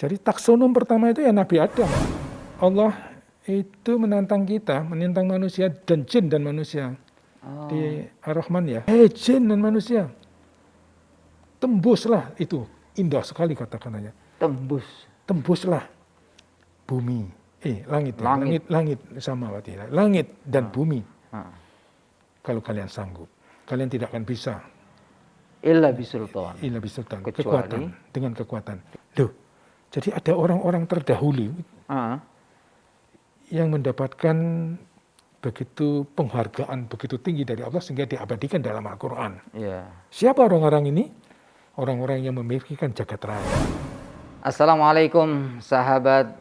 Jadi taksonom pertama itu ya Nabi Adam. Allah itu menantang kita, menantang manusia dan jin dan manusia. Di Ar-Rahman ya. Jin dan manusia. Tembuslah itu. Indah sekali kata-katanya. Tembuslah bumi. Langit. Langit sama berarti. Langit dan bumi. Kalau kalian sanggup. Kalian tidak akan bisa. Illa bisultan. Kekuatan. Dengan kekuatan. Loh, jadi ada orang-orang terdahulu yang mendapatkan begitu penghargaan, begitu tinggi dari Allah sehingga diabadikan dalam Al-Quran. Siapa orang-orang ini? Orang-orang yang memikirkan jagat raya. Assalamualaikum sahabat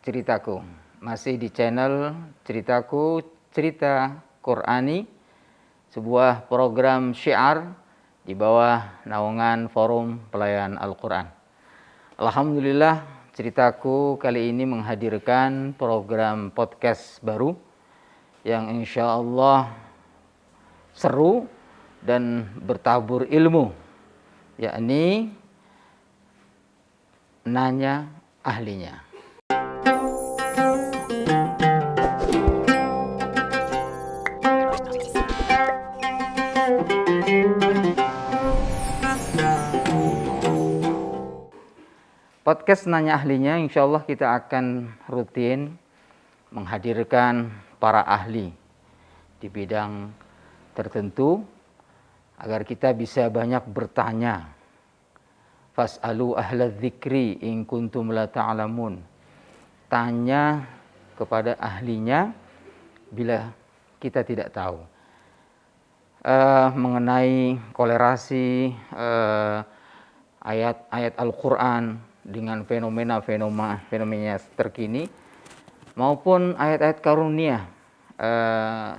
ceritaku. Masih di channel Ceritaku, Cerita Qur'ani, sebuah program syiar di bawah naungan Forum Pelayan Al-Quran. Alhamdulillah, Ceritaku kali ini menghadirkan program podcast baru yang insya Allah seru dan bertabur ilmu, yakni Nanya Ahlinya. Podcast Nanya Ahlinya, insya Allah kita akan rutin menghadirkan para ahli di bidang tertentu agar kita bisa banyak bertanya. Fas'alu ahla dzikri in kuntum la ta'lamun. Tanya kepada ahlinya bila kita tidak tahu. Mengenai kolerasi ayat-ayat Al-Quran dengan fenomena terkini maupun ayat-ayat karunia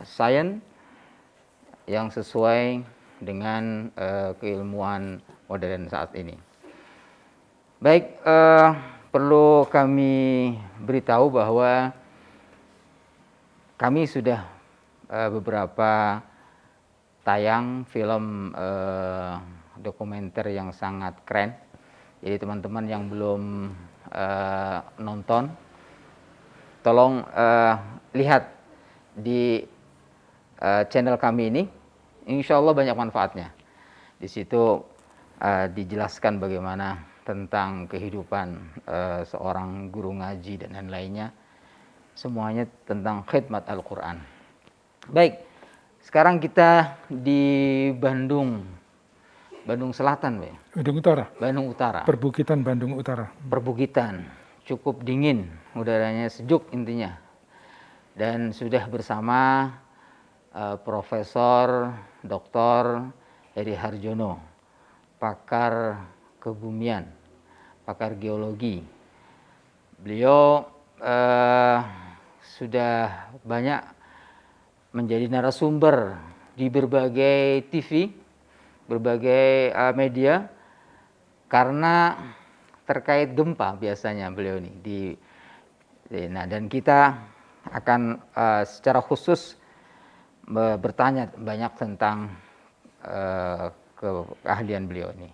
sains yang sesuai dengan keilmuan modern saat ini. Baik, perlu kami beritahu bahwa kami sudah beberapa tayang film dokumenter yang sangat keren. Jadi teman-teman yang belum nonton, tolong lihat di channel kami ini, insya Allah banyak manfaatnya. Di situ dijelaskan bagaimana tentang kehidupan seorang guru ngaji dan lain-lainnya. Semuanya tentang khidmat Al-Quran. Baik, sekarang kita di Bandung Selatan, Bandung Utara. Perbukitan Bandung Utara. Perbukitan, cukup dingin, udaranya sejuk intinya. Dan sudah bersama Profesor Dr. Heri Harjono, pakar kebumian, pakar geologi. Beliau sudah banyak menjadi narasumber di berbagai TV, berbagai media, karena terkait gempa biasanya beliau ini. Nah, dan kita akan secara khusus bertanya banyak tentang keahlian beliau ini.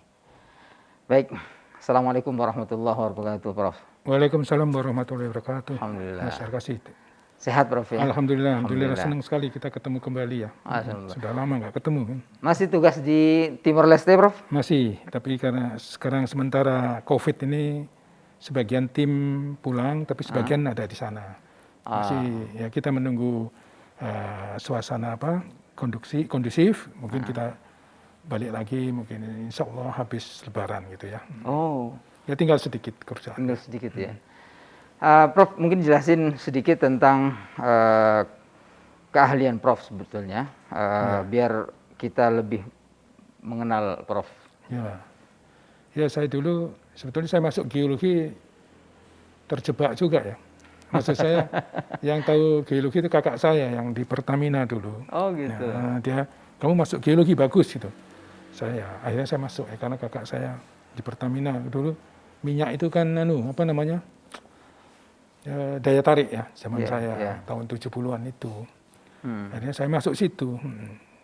Baik, Assalamualaikum warahmatullahi wabarakatuh, Prof. Waalaikumsalam warahmatullahi wabarakatuh. Alhamdulillah. Terima kasih. Sehat, Prof, ya? Alhamdulillah, senang sekali kita ketemu kembali ya. Sudah lama nggak ketemu kan. Masih tugas di Timor Leste, Prof? Masih, tapi karena sekarang sementara COVID ini sebagian tim pulang, tapi sebagian ada di sana. Masih ya kita menunggu suasana kondusif, mungkin kita balik lagi mungkin insya Allah habis Lebaran gitu ya. Ya tinggal sedikit kerjaan. Tinggal sedikit ya. Prof, mungkin jelasin sedikit tentang keahlian Prof sebetulnya, biar kita lebih mengenal Prof. Ya saya dulu sebetulnya saya masuk geologi terjebak juga ya. Maksud saya yang tahu geologi itu kakak saya yang di Pertamina dulu. Oh gitu. Dia, kamu masuk geologi bagus gitu. Akhirnya saya masuk karena kakak saya di Pertamina dulu minyak itu kan daya tarik ya zaman saya tahun 70-an itu. Akhirnya saya masuk situ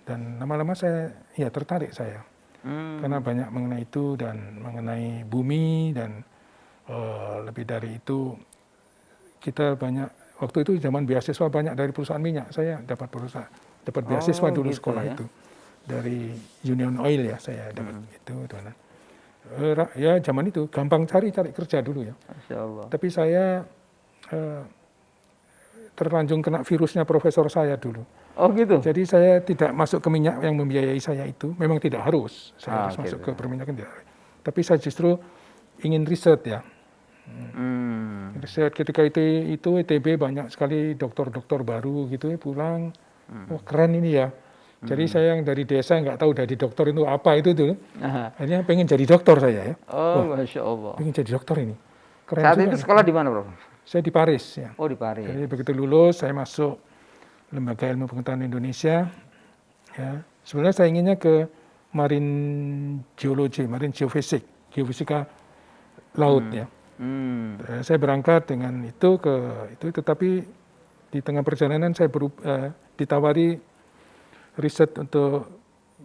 dan lama-lama saya tertarik saya karena banyak mengenai itu dan mengenai bumi dan Lebih dari itu kita banyak, waktu itu zaman beasiswa banyak dari perusahaan minyak, saya dapat beasiswa dulu gitu sekolah ya. itu dari Union Oil ya, saya dapat itu Tuan. Ya zaman itu gampang cari kerja dulu ya. Masya Allah. Tapi saya terlanjung kena virusnya profesor saya dulu. Oh gitu. Jadi saya tidak masuk ke minyak yang membiayai saya itu. Memang tidak harus, saya harus masuk gitu. ke perminyakan tidak. Tapi saya justru ingin riset ya. Riset ketika itu ITB banyak sekali dokter-dokter baru gitu ya pulang. Wah keren ini ya. Jadi saya yang dari desa nggak tahu dari dokter itu apa itu tuh. Akhirnya pengen jadi dokter saya ya. Oh, Masya Allah. Pengen jadi dokter ini. Keren Saat juga itu nih. sekolah di mana, Prof? Saya di Paris ya. Oh, di Paris. Jadi begitu lulus saya masuk Lembaga Ilmu Pengetahuan Indonesia. Ya, sebenarnya saya inginnya ke Marine Geology, Marine Geofisik, geofisika laut ya. Saya berangkat dengan itu ke itu, tetapi di tengah perjalanan saya ditawari riset untuk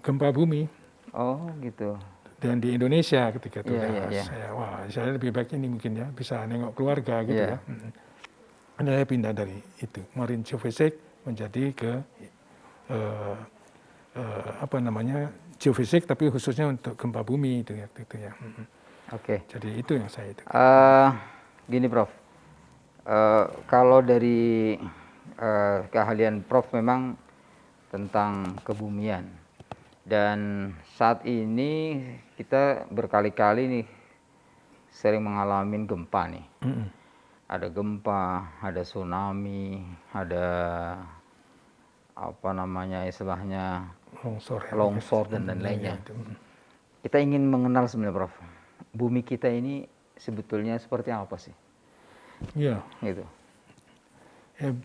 gempa bumi. Oh, gitu. Dan di Indonesia ketika itu Iya. saya lebih baik ini mungkin ya bisa nengok keluarga gitu ya. Saya pindah dari itu Marine Geofisik menjadi ke geofisik tapi khususnya untuk gempa bumi itu ya. Oke. Jadi itu yang saya itu. Gini, Prof. Kalau dari keahlian Prof memang tentang kebumian, dan saat ini kita berkali-kali nih sering mengalami gempa nih. Ada gempa, ada tsunami, ada apa namanya istilahnya longsor dan lain-lainnya. Kita ingin mengenal sebenarnya, Prof, bumi kita ini sebetulnya seperti apa sih? Iya. Gitu. Ya,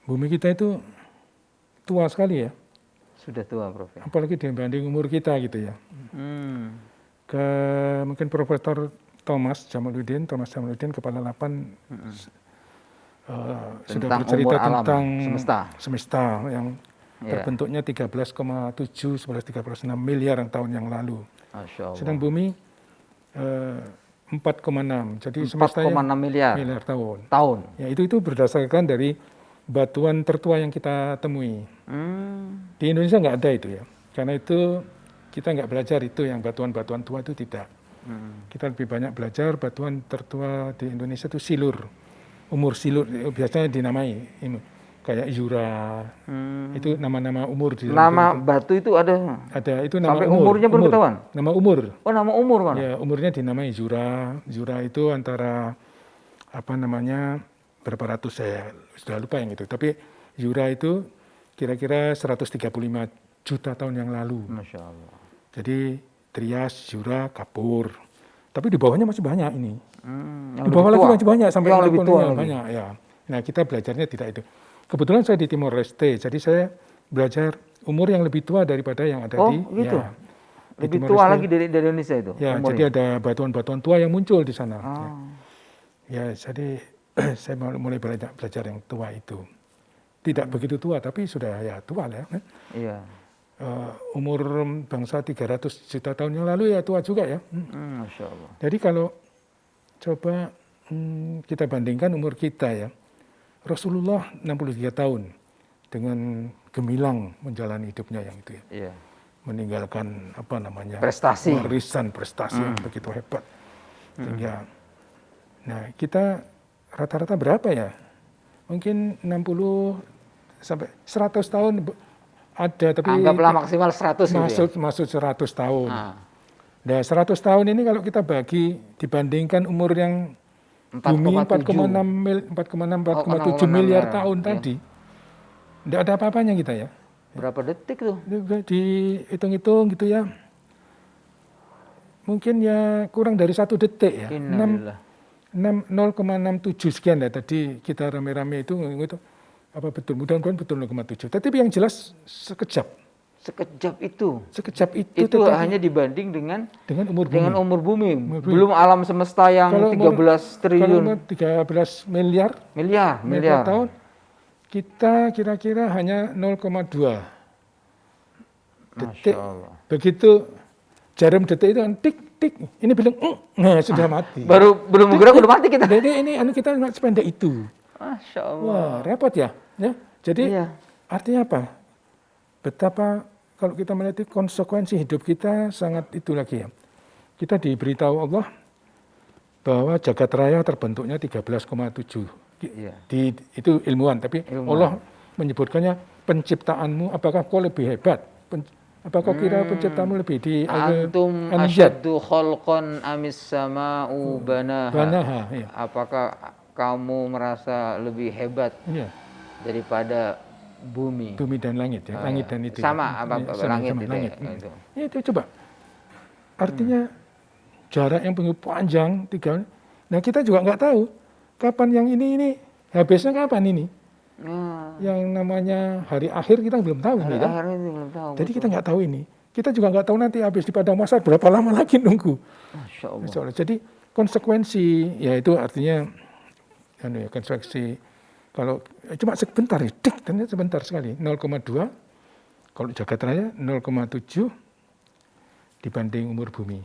bumi kita itu tua sekali ya. Sudah tua, Prof. Ya? Apalagi dibanding umur kita gitu ya. Mungkin Profesor Thomas Jamaluddin, Kepala 8 sudah bercerita tentang semesta yang terbentuknya 11,36 miliar tahun yang lalu. Sedang bumi 4,6. Jadi semesta 4,6 miliar tahun. Ya, itu berdasarkan dari batuan tertua yang kita temui. Di Indonesia nggak ada itu ya. Karena itu kita nggak belajar itu yang batuan-batuan tua itu tidak. Kita lebih banyak belajar batuan tertua di Indonesia itu silur. Umur silur biasanya dinamai ini kayak Jura. Itu nama-nama umur di Nama batu itu ada. Ada itu nama sampai umurnya baru ketahuan. Nama umur. Oh, nama umur mana? Ya, umurnya dinamai Jura. Jura itu antara berapa ratus saya sudah lupa yang itu. Tapi Jura itu kira-kira 135 juta tahun yang lalu. Masya Allah. Jadi Trias, Jura, Kapur. Tapi di bawahnya masih banyak ini. Di bawah lagi masih banyak sampai yang lebih tua banyak ya. Nah, kita belajarnya tidak itu. Kebetulan saya di Timor Leste, jadi saya belajar umur yang lebih tua daripada yang ada di gitu. Ya, lebih tua lagi dari Indonesia itu. Ya, umurnya. Jadi ada batuan-batuan tua yang muncul di sana. Ya, jadi saya mulai belajar yang tua itu. Tidak begitu tua, tapi sudah ya tua lah. Iya. Umur bangsa 300 juta tahun yang lalu ya tua juga ya. Masya Allah. Jadi kalau coba kita bandingkan umur kita ya, Rasulullah 63 tahun dengan gemilang menjalani hidupnya yang itu ya. Iya. Meninggalkan prestasi. Warisan prestasi yang begitu hebat. Sehingga nah kita rata-rata berapa ya? Mungkin 60 sampai 100 tahun ada, tapi anggaplah maksimal 100 masuk 100 tahun. Nah, 100 tahun ini kalau kita bagi dibandingkan umur yang bumi 4,7 miliar tahun tadi, tidak ada apa-apanya kita ya. Berapa detik tuh? Dihitung-hitung gitu ya. Mungkin ya kurang dari 1 detik ya. 0,67 sekian ya tadi kita rame-rame itu apa betul, mudah-mudahan betul 0,7. Tapi yang jelas sekejap. Sekejap itu. Itu hanya dibanding dengan umur bumi. Umur bumi. Belum alam semesta yang 13 triliun. Kalau 13 miliar tahun, kita kira-kira hanya 0,2 detik. Begitu jarum detik itu tik tik, ini bilang, nah sudah mati. Baru belum bergerak udah mati kita. Jadi ini kita sependek itu. Masya Allah. Wah, repot ya. Jadi Iya. artinya apa? Betapa kalau kita melihat konsekuensi hidup kita sangat itu lagi ya. Kita diberitahu Allah bahwa jagat raya terbentuknya 13,7. Iya. Itu ilmuwan, tapi Allah menyebutkannya penciptaanmu, apakah kau lebih hebat? Apakah kira penciptaanmu lebih di Antum asyaddu khalqan amis sama'u banaha. Iya. Apakah kamu merasa lebih hebat Iya. daripada bumi? Bumi dan langit ya, langit dan itu. Sama ya. langit sama, itu. langit. Ya, itu. Ya, itu coba. Artinya jarak yang begitu panjang 3. Nah, kita juga nggak tahu kapan yang ini habisnya kapan ini. Yang namanya hari akhir kita belum tahu Hari nih kan. akhir ini belum tahu. Jadi kita nggak tahu ini. Kita juga nggak tahu nanti habis di padang mahsyar berapa lama lagi nunggu. Masya Allah. Masya Allah. Jadi konsekuensi ya itu artinya konsekuensi kalau cuma sebentar ya, ternyata sebentar sekali 0,2 kalau jagat raya 0,7 dibanding umur bumi.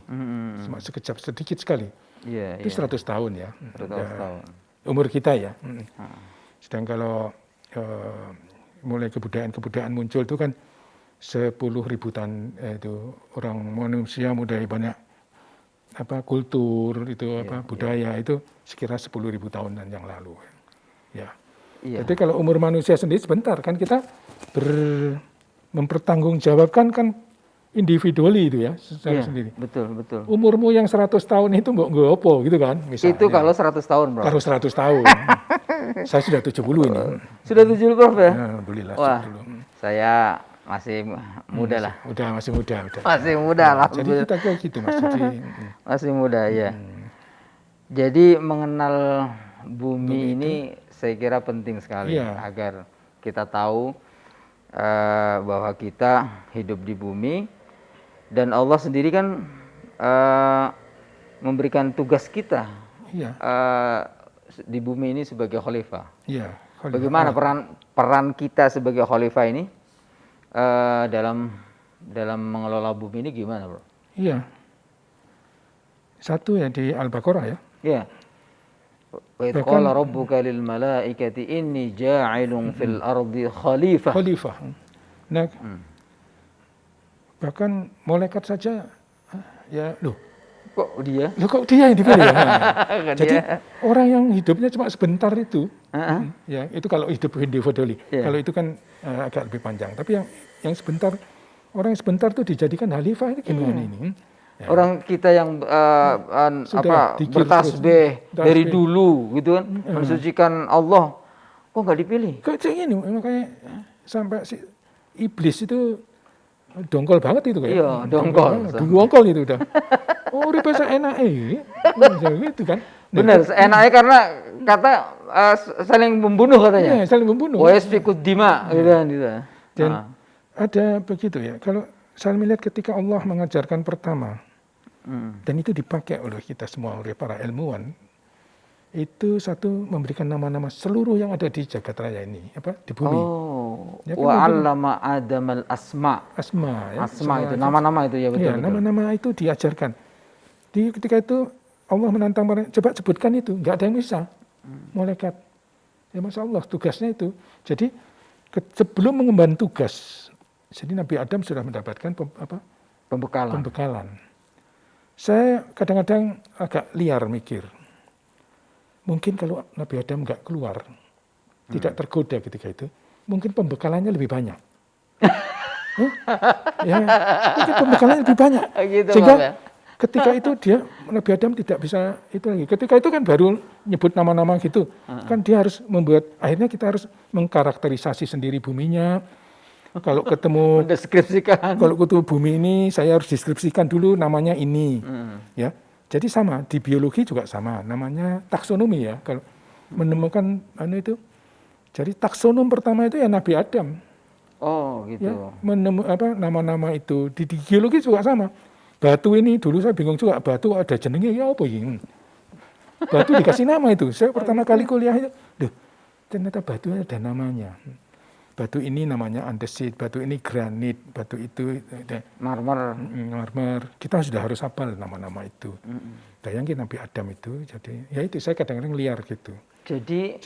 Cuma sekejap sedikit sekali. Iya, Itu 100 tahun ya. 100 tahun. Umur kita ya. Sedang kalau mulai kebudayaan muncul itu kan 10.000 tahun itu orang manusia mulai banyak kultur itu budaya itu sekira 10.000 tahunan yang lalu. Ya. Iya. Jadi kalau umur manusia sendiri sebentar kan kita mempertanggungjawabkan kan individually itu ya secara sendiri. Betul. Umurmu yang 100 tahun itu nggak apa gitu kan misalnya. Itu kalau 100 tahun, Bro. Kalau 100 tahun. Saya sudah 70 ini. Sudah 70, Prof ya? Alhamdulillah. Wah, 70. saya masih muda lah. Masih muda. Masih muda lah. Jadi kita kayak gitu Mas. Masih muda ya. Jadi mengenal bumi ini saya kira penting sekali agar kita tahu bahwa kita hidup di bumi dan Allah sendiri kan memberikan tugas kita di bumi ini sebagai khalifah. Iya. Bagaimana peran kita sebagai khalifah ini dalam mengelola bumi ini gimana, Bro? Iya. Satu ya di Al-Baqarah ya. Iya. Wa idh qala rabbuka lil malaikati inni ja'ilun fil ardi khalifah. Nah, bahkan malaikat saja kok dia yang dipilih ya? Jadi orang yang hidupnya cuma sebentar itu, ya itu kalau hidup individually. Kalau itu kan agak lebih panjang. Tapi yang sebentar, orang yang sebentar itu dijadikan khalifah itu gimana ini? Ya. Orang kita yang bertasbih dari dulu gitu kan, mensucikan Allah, kok nggak dipilih? Kok ini makanya sampai si iblis itu dongkol banget itu kayak. Iya, dongkol itu udah. Oh, udah bahasa enak gitu kan. Benar, enaknya karena kata saling membunuh katanya. Iya, saling membunuh. Wa yasfikud dima gitu kan gitu. Dan ada begitu ya. Kalau saya melihat ketika Allah mengajarkan pertama dan itu dipakai oleh kita semua, oleh para ilmuwan, itu satu memberikan nama-nama seluruh yang ada di jagat raya ini, di bumi. Ya, kan, wa 'allama Adamal asma. Asma itu nama-nama itu ya betul. Ya, nama-nama itu diajarkan. Ketika itu Allah menantang mereka, coba sebutkan itu, nggak ada yang bisa. Malaikat. Ya Masya Allah, tugasnya itu. Jadi sebelum mengemban tugas, jadi Nabi Adam sudah mendapatkan pembekalan. Saya kadang-kadang agak liar mikir. Mungkin kalau Nabi Adam nggak keluar, tidak tergoda ketika itu, mungkin pembekalannya lebih banyak. Mungkin pembekalannya lebih banyak. Gitu, sehingga ketika itu Nabi Adam tidak bisa itu lagi. Ketika itu kan baru nyebut nama-nama gitu. Kan dia harus akhirnya kita harus mengkarakterisasi sendiri buminya. Kalau ketemu mendeskripsikan. Kalau ketemu bumi ini saya harus deskripsikan dulu namanya ini. Ya. Jadi sama di biologi juga sama, namanya taksonomi ya. Kalau menemukan itu. Jadi taksonom pertama itu ya Nabi Adam. Oh, gitu. Ya, nama-nama itu di geologi juga sama. Batu ini dulu saya bingung juga, batu ada jenengnya ya apa ini? Batu dikasih nama itu. Saya pertama kali kuliah itu, ternyata batu ada namanya. batu ini namanya andesit, batu ini granit, batu itu marmer. Kita sudah harus hafal nama-nama itu. Bayangin Nabi Adam itu, jadi ya itu saya kadang-kadang liar gitu. Jadi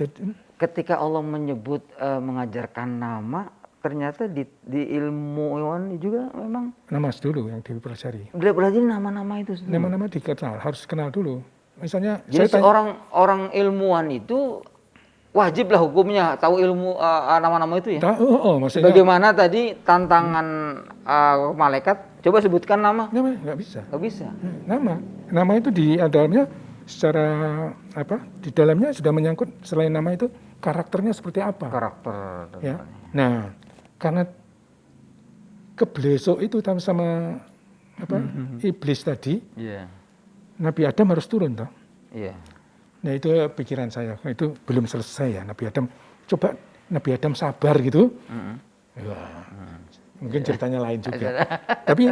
ketika Allah menyebut mengajarkan nama, ternyata di ilmuwan juga memang nama dulu yang dipelajari. Berarti nama-nama itu sendiri. Nama-nama dikenal, harus kenal dulu. Misalnya jadi orang ilmuwan itu wajib lah hukumnya tahu ilmu nama-nama itu ya. Maksudnya bagaimana tadi tantangan malaikat, coba sebutkan nama. Nama nggak bisa. Nggak bisa. Nama itu di dalamnya secara di dalamnya sudah menyangkut selain nama itu karakternya seperti apa. Karakter. Ya. Nah, karena keblesok itu sama iblis tadi, Nabi Adam harus turun toh. Nah itu pikiran saya, itu belum selesai ya Nabi Adam. Coba Nabi Adam sabar gitu. Mungkin ceritanya lain juga. Tapi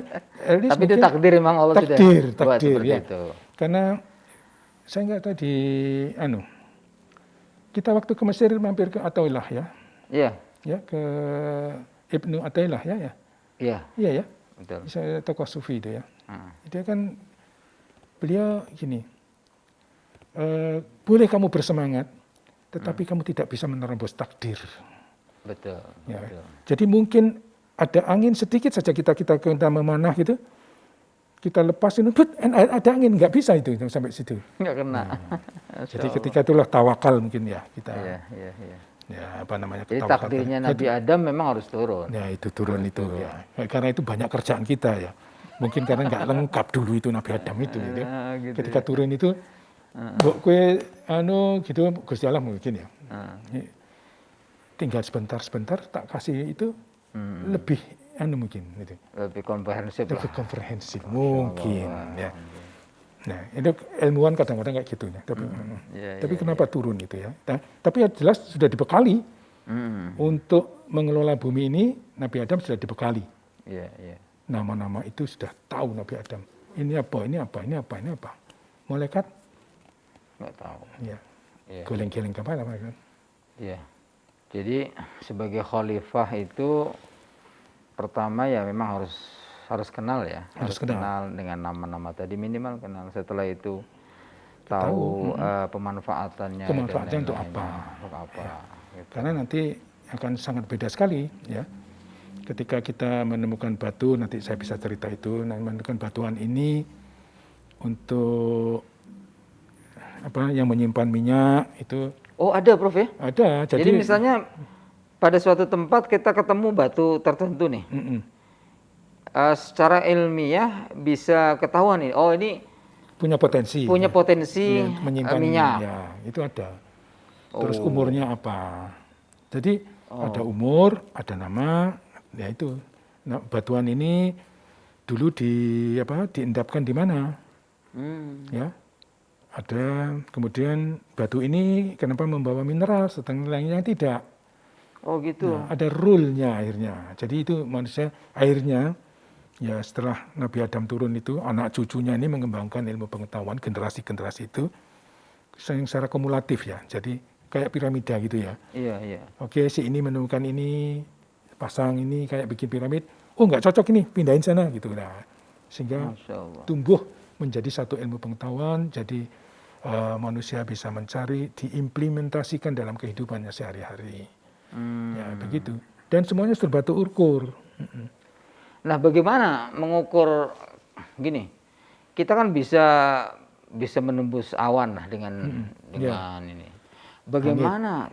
itu takdir memang Allah takdir ya. Itu. Karena saya nggak tahu kita waktu ke Mesir mampir ke Athaillah ya. Iya. Ya ke Ibnu Athaillah ya. Iya. Iya ya. Betul. Saya tokoh sufi itu ya. Dia kan beliau gini. Boleh kamu bersemangat, tetapi kamu tidak bisa menerobos takdir. Betul. Ya. Betul. Jadi mungkin ada angin sedikit saja kita memanah gitu, kita lepasin, ada angin, nggak bisa itu sampai situ. Nggak kena. Jadi ketika itulah tawakal mungkin ya kita. Iya. Ya Jadi takdirnya Nabi Adam memang harus turun. Ya itu turun. Ya. Karena itu banyak kerjaan kita ya. Mungkin karena nggak lengkap dulu itu Nabi Adam itu. Gitu. Ketika turun itu. Kue gitu Gusti Allah mungkin ya. Tinggal sebentar tak kasih itu lebih mungkin gitu. Lebih komprehensif mungkin ya. Nah, itu ilmuwan kadang-kadang kayak gitu ya. Tapi kenapa turun itu ya? Tapi jelas sudah dibekali untuk mengelola bumi ini. Nabi Adam sudah dibekali. Nama-nama itu sudah tahu Nabi Adam. Ini apa. Malaikat nggak tahu. Geleng-geleng kemana mereka? Iya. Jadi sebagai khalifah itu pertama ya memang harus kenal ya. Harus kenal dengan nama-nama tadi, minimal kenal. Setelah itu tahu pemanfaatannya. Pemanfaatannya untuk apa? Gitu. Karena nanti akan sangat beda sekali ya. Ketika kita menemukan batu, nanti saya bisa cerita itu, menemukan batuan ini untuk yang menyimpan minyak itu. Oh ada Prof ya? Ada. Jadi misalnya pada suatu tempat kita ketemu batu tertentu nih. Secara ilmiah bisa ketahuan nih. Oh ini punya potensi. Menyimpan minyak. Ya, itu ada. Terus umurnya apa? Jadi ada umur, ada nama. Ya itu. Nah, batuan ini dulu diendapkan di mana? Ya. Ada, kemudian batu ini kenapa membawa mineral, setengah lainnya tidak. Oh gitu. Nah, ada rule-nya akhirnya. Jadi itu manusia akhirnya, ya setelah Nabi Adam turun itu, anak cucunya ini mengembangkan ilmu pengetahuan, generasi-generasi itu, secara kumulatif ya. Jadi kayak piramida gitu ya. Iya. Oke, si ini menemukan ini, pasang ini, kayak bikin piramid. Oh nggak cocok ini, pindahin sana gitu. Nah, sehingga tumbuh menjadi satu ilmu pengetahuan, jadi manusia bisa mencari, diimplementasikan dalam kehidupannya sehari-hari. Ya begitu. Dan semuanya berbatu ukur. Nah, bagaimana mengukur gini? Kita kan bisa menembus awan lah dengan ini. Bagaimana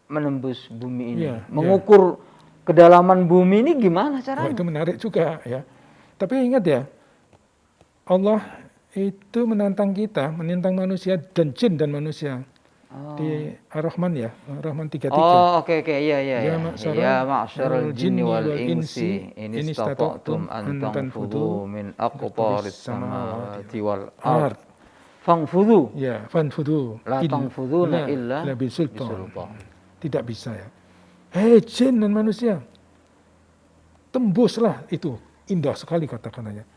menembus bumi ini? Mengukur kedalaman bumi ini gimana caranya? Itu menarik juga ya. Tapi ingat ya, Allah itu menantang kita, menantang manusia dan jin dan manusia. Di Ar-Rahman ya, Ar-Rahman 33. Oh, oke. Iya. Ya ma'syaral jinni wal insi in istata'tum an tanfudhu min aqtaris samawati wal ard. Fangfudhu. Ya, fanfudhu. La tanfudhuna illa bisultan. Tidak bisa ya. Hei jin dan manusia, tembuslah itu. Indah sekali kata-katanya.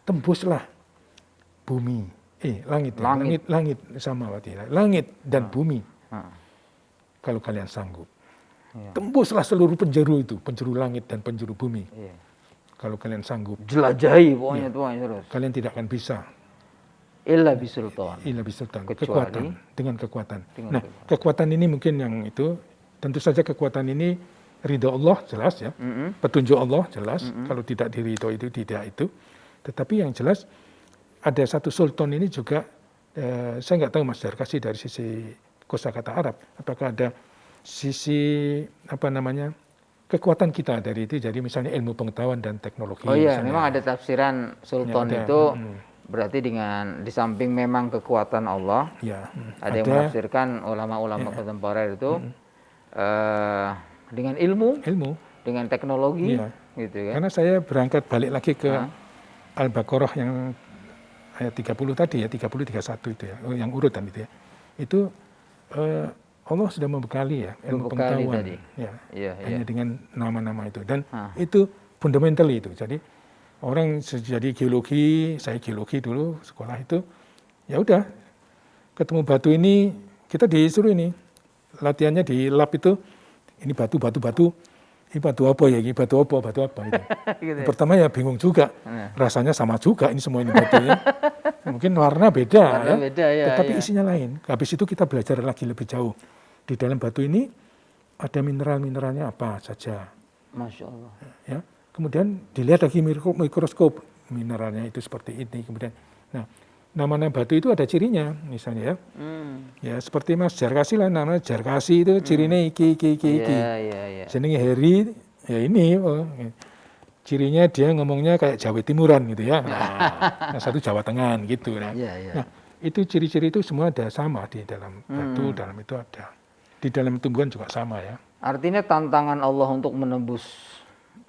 Tembuslah bumi, langit samawati, langit dan bumi. Kalau kalian sanggup. Tembuslah seluruh penjuru itu, penjuru langit dan penjuru bumi. Iya. Kalau kalian sanggup, Jelajahi pokoknya Tuhan terus. kalian tidak akan bisa. Illa bisultan. Ila bisultan, Kecuali kekuatan, dengan kekuatan. dengan Nah, kekuatan ini mungkin yang itu, tentu saja kekuatan ini ridho Allah jelas ya, petunjuk Allah jelas. Kalau tidak diridho itu tidak itu. Tetapi yang jelas ada satu sultan ini juga, saya nggak tahu Mas Darkasi dari sisi kosakata Arab, apakah ada sisi apa namanya kekuatan kita dari itu, jadi misalnya ilmu pengetahuan dan teknologi. Oh iya, misalnya. memang ada tafsiran sultan Ya, ada. itu berarti dengan di samping memang kekuatan Allah, Ya, ada yang menafsirkan ulama-ulama kontemporer itu dengan ilmu, ilmu. dengan teknologi, Iya. gitu kan? Karena saya berangkat balik lagi ke Al-Baqarah yang ayat 30 tadi ya, 30 31 itu ya, yang urutan itu ya. Itu Allah sudah membekali ya ilmu Membekali pengetahuan tadi. ya. Iya, Hanya dengan nama-nama itu, dan itu fundamental itu. Jadi orang jadi geologi, saya geologi dulu sekolah itu, ya udah ketemu batu ini kita disuruh ini latihannya di lab itu, ini batu ini batu apa ya, ini batu apa itu. Gitu ya. Pertama ya bingung juga, rasanya sama juga ini semua ini batunya, mungkin warna beda Warna ya, beda, ya, tetapi ya. isinya lain. Habis itu kita belajar lagi lebih jauh, di dalam batu ini ada mineral-mineralnya apa saja Masya Allah. ya. Kemudian dilihat lagi mikroskop, mineralnya itu seperti ini. Kemudian, nah, nama-nama batu itu ada cirinya, misalnya ya. Ya seperti Mas Jarkasi lah, nama Jarkasi itu cirinya iki. Iya. Jenenge Heri, ya ini. Cirinya dia ngomongnya kayak Jawa Timuran gitu ya. Nah, satu Jawa Tengah gitu. Nah, Iya. nah, itu ciri-ciri itu semua ada sama di dalam batu, dalam itu ada. Di dalam tumbuhan juga sama ya. Artinya tantangan Allah untuk menembus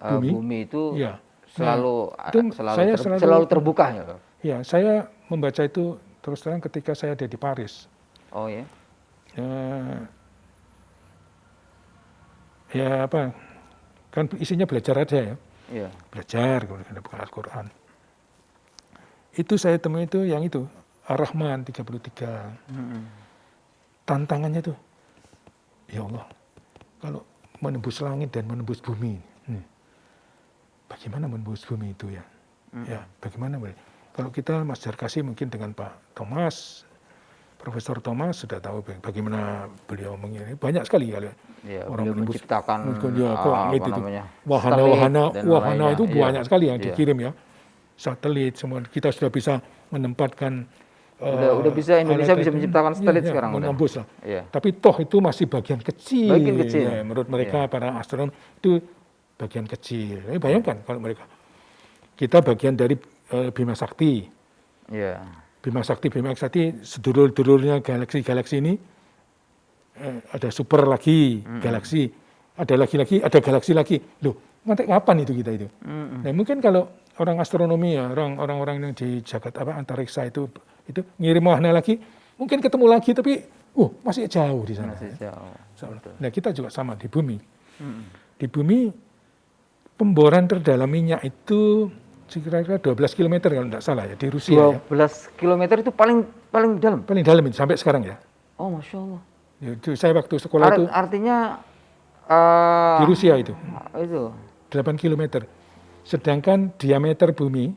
bumi itu Iya. selalu Nah, itu saya selalu terbuka ya. Ya, saya membaca itu terus terang ketika saya ada di Paris. Oh ya. Ya apa, kan isinya belajar aja ya. Iya. Belajar, kemudian buka Al-Quran. Itu saya temui itu yang itu, Ar-Rahman 33. Tantangannya tuh, ya Allah, kalau menembus langit dan menembus bumi, bagaimana menembus bumi itu ya? Ya, bagaimana? Kalau kita Mas Jarkasi mungkin dengan Pak Thomas, Profesor Thomas sudah tahu bagaimana beliau mengirim banyak sekali kali Ya, orang beliau menciptakan langit itu, wahana itu banyak sekali yang dikirim ya, satelit semua. Kita sudah bisa menempatkan. Udah bisa, Indonesia bisa menciptakan satelit sekarang. Menembus lah. Iya. Tapi toh itu masih bagian kecil. Bagian kecil. Ya, menurut mereka para astronom itu bagian kecil. Bayangkan kalau mereka. Kita bagian dari Bima Sakti. Iya. Bima Sakti, sedulur-dulurnya galaksi-galaksi ini, ada super lagi, galaksi, ada lagi, ada galaksi lagi. Loh, nanti kapan itu kita itu? Nah, mungkin kalau orang astronomi ya, orang-orang yang di jagat antariksa itu ngirim wahana lagi, mungkin ketemu lagi, tapi masih jauh di sana. Masih jauh. Nah, kita juga sama di bumi. Di bumi, pemboran terdalam minyak itu kira-kira 12 km kalau tidak salah ya, di Rusia 12 km itu paling dalam? Paling dalam itu, sampai sekarang ya. Oh, Masya Allah. Itu saya waktu sekolah itu artinya di Rusia itu itu 8 km. Sedangkan diameter bumi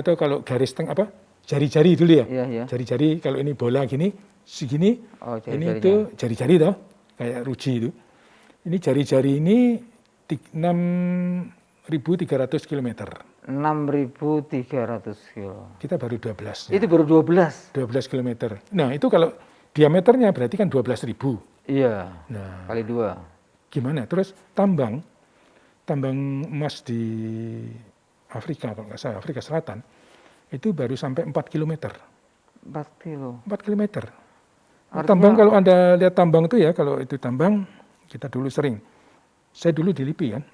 atau kalau garis tengah jari-jari dulu ya. Iya. Jari-jari kalau ini bola gini, segini. Ini Jari-jarinya. itu jari-jari toh, kayak ruji itu. Ini jari-jari ini 6.300 km. 6.300 kilo. Kita baru 12. Itu baru 12. 12 km. Nah, itu kalau diameternya berarti kan 12.000. Iya. Nah, Kali 2. gimana? Terus tambang emas di Afrika, kalau nggak salah, Afrika Selatan, itu baru sampai 4 km. 4 kilo. 4 km. Artinya, tambang, kalau Anda lihat tambang itu ya, kalau itu tambang, kita dulu sering. Saya dulu di LIPI kan.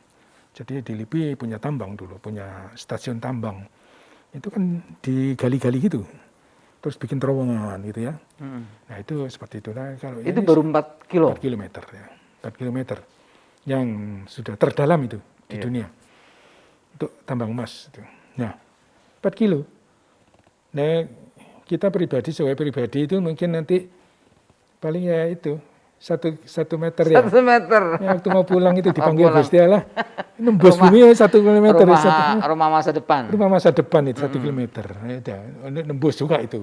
Jadi di LIPI punya tambang dulu, punya stasiun tambang. Itu kan digali-gali gitu. Terus bikin terowongan gitu ya. Nah, itu seperti itu. Nah, kalau itu ini baru 4 kilo? 4 km ya. 4 km yang sudah terdalam itu di dunia. Untuk tambang emas itu. Nah, 4 kilo. Nah, kita sebagai pribadi itu mungkin nanti paling ya itu satu meter ya. 1 meter. Ya, waktu mau pulang itu dipanggil pulang. Gusti Allah, nembus bumi 1 kilometer. Rumah masa depan. Rumah masa depan itu 1 kilometer. Ya, nembus juga itu.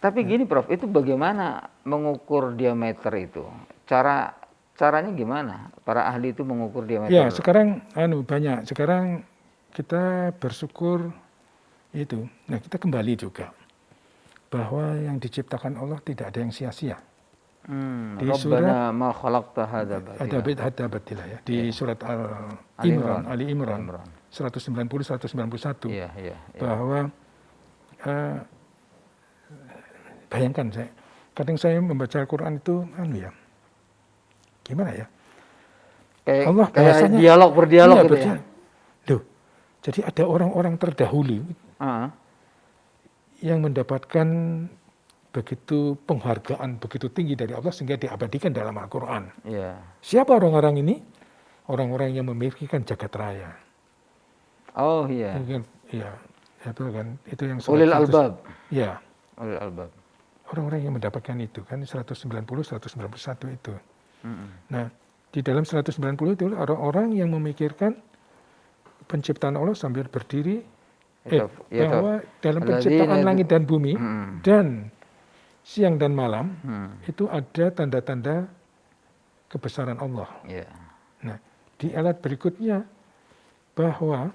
Tapi gini Prof, itu bagaimana mengukur diameter itu? Caranya gimana? Para ahli itu mengukur diameter? Ya, sekarang banyak. Sekarang kita bersyukur itu. Nah, kita kembali juga bahwa yang diciptakan Allah tidak ada yang sia-sia. Di Rabbana ma khalaqta hadza batila ya. Di surat Ali Imran 190 191. Iya. Bahwa bayangkan kadang saya membaca Al-Qur'an itu gimana ya? Kayak bahasanya berdialog gitu ya. Loh, jadi ada orang-orang terdahulu yang mendapatkan begitu penghargaan begitu tinggi dari Allah sehingga diabadikan dalam Al-Qur'an. Iya. Siapa orang-orang ini? Orang-orang yang memikirkan jagat raya. Oh iya. Iya, itu kan itu yang Ulil albab. Iya. Ulil albab. Orang-orang yang mendapatkan itu kan 190 191 itu. Nah, di dalam 190 itu orang-orang yang memikirkan penciptaan Allah sambil berdiri bahwa dalam penciptaan langit dan bumi dan siang dan malam itu ada tanda-tanda kebesaran Allah. Yeah. Nah, di ayat berikutnya bahwa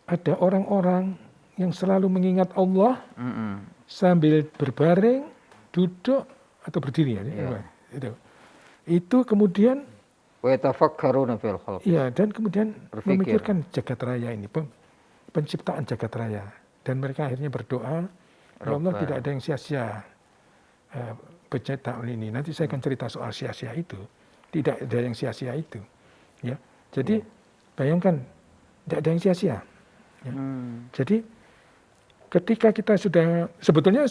ada orang-orang yang selalu mengingat Allah sambil berbaring, duduk atau berdiri ya. Itu kemudian iya, dan kemudian memikirkan jagat raya ini, penciptaan jagat raya, dan mereka akhirnya berdoa, ya Allah tidak ada yang sia-sia penciptaan ini. Nanti saya akan cerita soal sia-sia itu, tidak ada yang sia-sia itu, ya. Jadi bayangkan tidak ada yang sia-sia. Ya. Jadi ketika kita sudah sebetulnya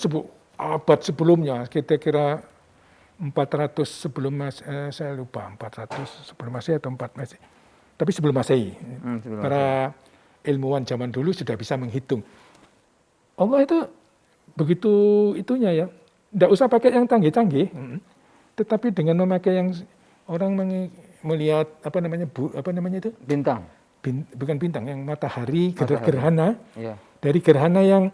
abad sebelumnya, kita kira 400 sebelum saya lupa 400 sebelum Masehi atau 4 Masehi. Tapi sebelum Masehi. Para ilmuwan zaman dulu sudah bisa menghitung. Allah itu begitu itunya ya. Tidak usah pakai yang canggih-canggih. Tetapi dengan memakai yang orang melihat apa namanya itu? Bintang. Bukan bintang, yang matahari. Gerhana. Ya. Dari gerhana yang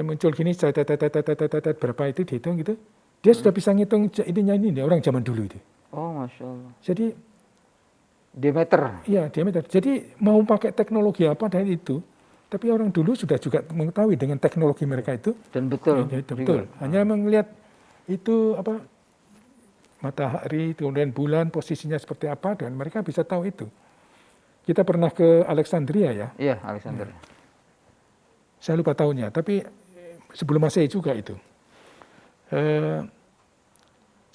muncul gini berapa itu dihitung gitu. Dia sudah bisa ngitung ini orang zaman dulu itu. Oh, Masya Allah. Jadi diameter. Iya, diameter. Jadi mau pakai teknologi apa dari itu, tapi orang dulu sudah juga mengetahui dengan teknologi mereka itu. Dan betul. Ya, itu betul. Hanya melihat itu matahari, kemudian bulan posisinya seperti apa, dan mereka bisa tahu itu. Kita pernah ke Alexandria ya. Iya, Alexandria. Saya lupa tahunnya, tapi sebelum Masehi juga itu.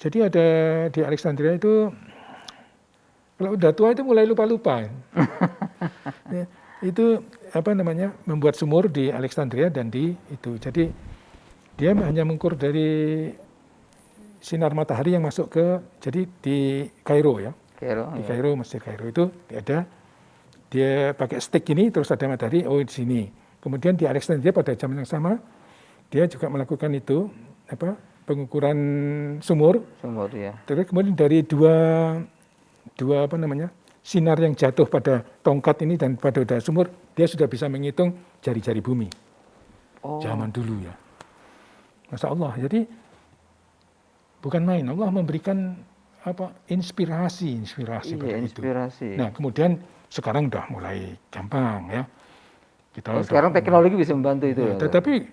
Jadi ada di Alexandria itu, kalau udah tua itu mulai lupa-lupa. Ya, itu membuat sumur di Alexandria dan di itu. Jadi dia hanya mengukur dari sinar matahari yang masuk jadi di Kairo ya. Di Kairo, Mesir Kairo itu dia pakai stick ini terus ada matahari di sini. Kemudian di Alexandria pada zaman yang sama dia juga melakukan itu pengukuran sumur ya. Terus kemudian dari dua sinar yang jatuh pada tongkat ini dan pada sumur, dia sudah bisa menghitung jari-jari bumi. Zaman dulu ya. Masya Allah. Jadi bukan main. Allah memberikan inspirasi itu. Nah, kemudian sekarang udah mulai gampang ya. Sekarang teknologi bisa membantu itu. Ya, tetapi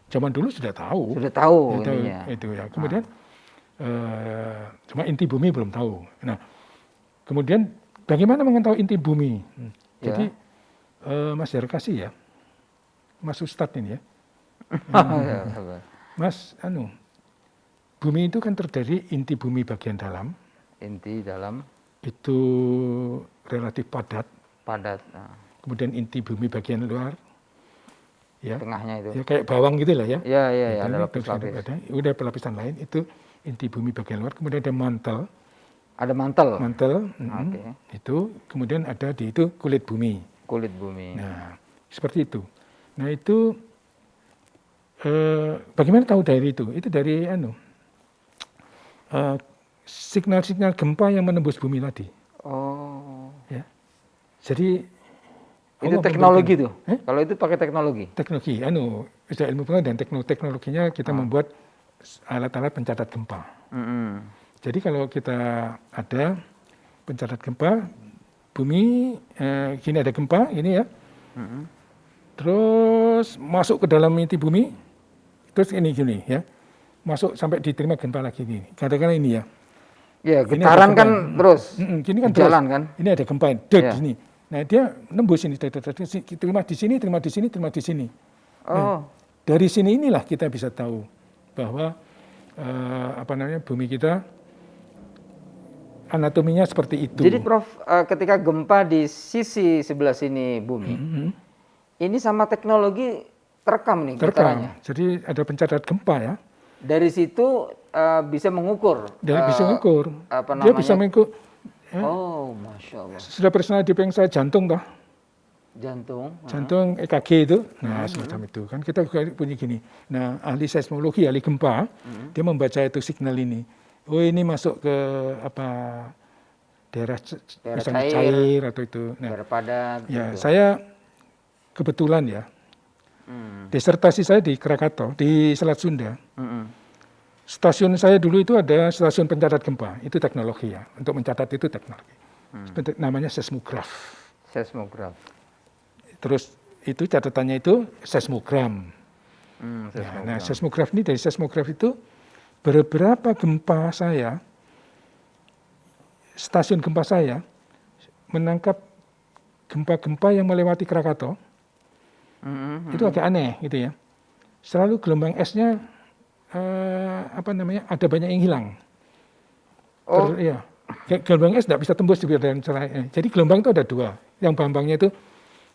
zaman dulu sudah tahu. Sudah tahu intinya. Itu ya. Kemudian cuma inti bumi belum tahu. Nah, kemudian bagaimana mengetahui inti bumi? Jadi Mas Yarkasi ya, Mas Ustadz ini ya. Mas, bumi itu kan terdiri inti bumi bagian dalam. Inti dalam. Itu relatif padat. Kemudian inti bumi bagian luar. Ya, tengahnya itu. Ya kayak bawang gitu lah ya. Iya, ada lapis-lapis. Udah pelapisan lain itu inti bumi bagian luar, kemudian ada mantel. Ada mantel. Okay. Itu kemudian ada di itu kulit bumi. Nah, seperti itu. Nah, itu bagaimana tahu dari itu? Itu dari signal-signal gempa yang menembus bumi tadi. Oh. Ya. Jadi Itu Allah teknologi tuh. memberikan- Kalau itu pakai teknologi. teknologi, sudah ilmu pengetahuan dan teknologinya kita membuat alat-alat pencatat gempa. Jadi kalau kita ada pencatat gempa, bumi, gini ada gempa, ini ya, terus masuk ke dalam inti bumi, terus ini gini ya, masuk sampai diterima gempa lagi ini. Katakanlah ini ya. Ya, Ini getaran ada kan gempa. terus. Gini kan jalan terus. kan. Ini ada gempa, Iya. gini. Nah dia nembus ini, terima di sini, terima di sini, terima di sini. Oh. Dari sini inilah kita bisa tahu bahwa bumi kita anatominya seperti itu. Jadi Prof, ketika gempa di sisi sebelah sini bumi, ini sama teknologi terekam nih getarannya. Terekam. Jadi ada pencatat gempa ya. Dari situ bisa mengukur. Bisa mengukur. Apa Dia namanya? bisa mengukur. Oh, masya Allah. Sudah pernah dipegang saya jantung toh. Jantung. Jantung EKG itu, nah semacam itu kan kita punya gini. Nah ahli seismologi, ahli gempa, dia membaca itu signal ini. Oh ini masuk ke daerah misalnya cair atau itu. Nah, Daerah padat. ya gitu. saya kebetulan ya disertasi saya di Krakatau di Selat Sunda. Stasiun saya dulu itu ada stasiun pencatat gempa, itu teknologi ya. Untuk mencatat itu teknologi. Namanya seismograf. Seismograf. Terus itu catatannya itu seismogram. Seismograf. Nah, seismograf ini dari seismograf itu beberapa gempa saya, stasiun gempa saya menangkap gempa-gempa yang melewati Krakatau. Itu agak aneh gitu ya. Selalu gelombang esnya ada banyak yang hilang. Oh. Ya. Gelombang es tidak bisa tembus di bidang celah. Jadi gelombang itu ada dua. Yang bambangnya itu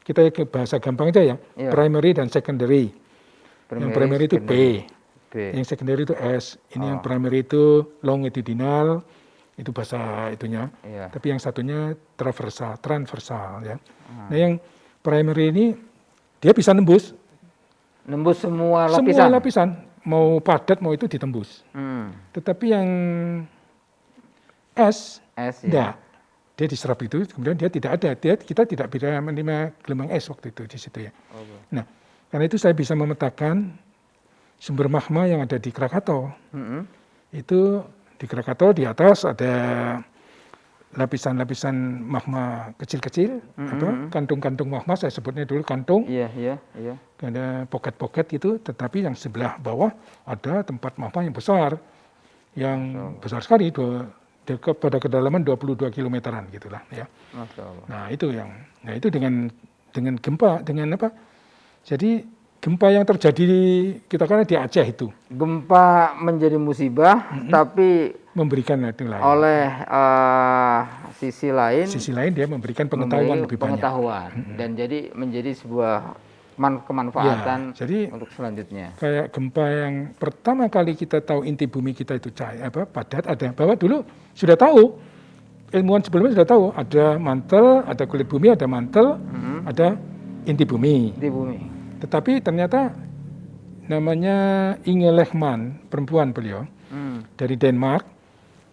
kita ke bahasa gampang aja ya, Iya. primary dan secondary. Yang primary itu secondary. P, yang secondary itu S. Ini yang primary itu longitudinal, itu bahasa itunya. Iya. Tapi yang satunya transversal ya. Nah yang primary ini dia bisa nembus Nembus semua lapisan. semua lapisan, mau padat mau itu ditembus. Tetapi yang S S ya. enggak. Dia diserap itu, kemudian dia tidak ada. Kita tidak bisa menerima gelombang es waktu itu di situ ya. Nah, karena itu saya bisa memetakan sumber magma yang ada di Krakatau. Itu di Krakatau di atas ada lapisan-lapisan magma kecil-kecil, kantung-kantung magma, saya sebutnya dulu kantung. Iya. Ada pocket-pocket gitu, tetapi yang sebelah bawah ada tempat magma yang besar sekali, pada kedalaman 22 kilometeran gitulah ya. Masya Allah. Nah itu dengan gempa, dengan apa? Jadi gempa yang terjadi kita kan di Aceh itu Gempa menjadi musibah, tapi memberikan itu lain. oleh sisi lain Sisi lain dia memberikan pengetahuan lebih banyak. pengetahuan dan jadi menjadi sebuah kemanfaatan Ya, jadi untuk selanjutnya. kayak gempa yang pertama kali kita tahu inti bumi kita itu padat, ada bahwa dulu sudah tahu, ilmuwan sebelumnya sudah tahu ada mantel, ada kulit bumi, ada mantel, ada inti bumi. Di bumi. Tetapi ternyata namanya Inge Lehmann, perempuan beliau dari Denmark,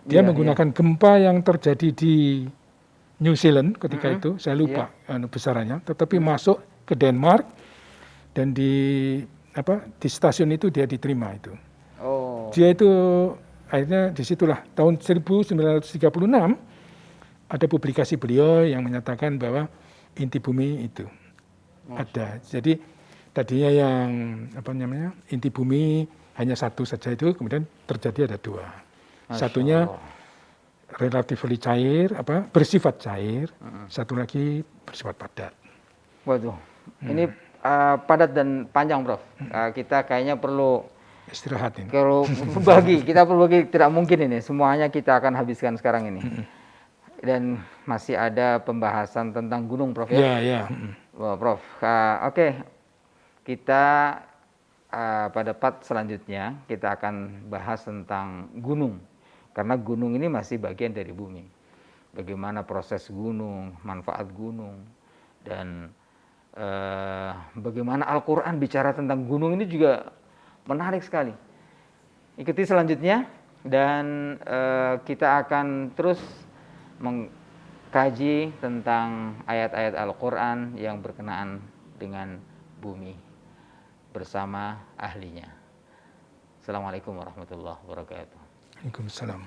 dia menggunakan gempa yang terjadi di New Zealand ketika itu, saya lupa besarannya, tetapi masuk ke Denmark dan di stasiun itu dia diterima itu. Oh. Dia itu akhirnya disitulah tahun 1936 ada publikasi beliau yang menyatakan bahwa inti bumi itu ada. Jadi tadinya yang inti bumi hanya satu saja itu, kemudian terjadi ada dua. Satunya relatively cair, bersifat cair, satu lagi bersifat padat. Waduh, ini padat dan panjang, Prof. Kita kayaknya perlu Istirahat ini. Kalau kita perlu bagi, tidak mungkin ini semuanya kita akan habiskan sekarang ini. Dan masih ada pembahasan tentang gunung, Prof ya. Ya. Wah, Prof. Oke. Kita pada part selanjutnya kita akan bahas tentang gunung. Karena gunung ini masih bagian dari bumi. Bagaimana proses gunung, manfaat gunung, dan bagaimana Al-Quran bicara tentang gunung ini juga menarik sekali. Ikuti selanjutnya. Dan kita akan terus mengkaji tentang ayat-ayat Al-Quran yang berkenaan dengan bumi bersama ahlinya. Assalamualaikum warahmatullahi wabarakatuh. Waalaikumsalam.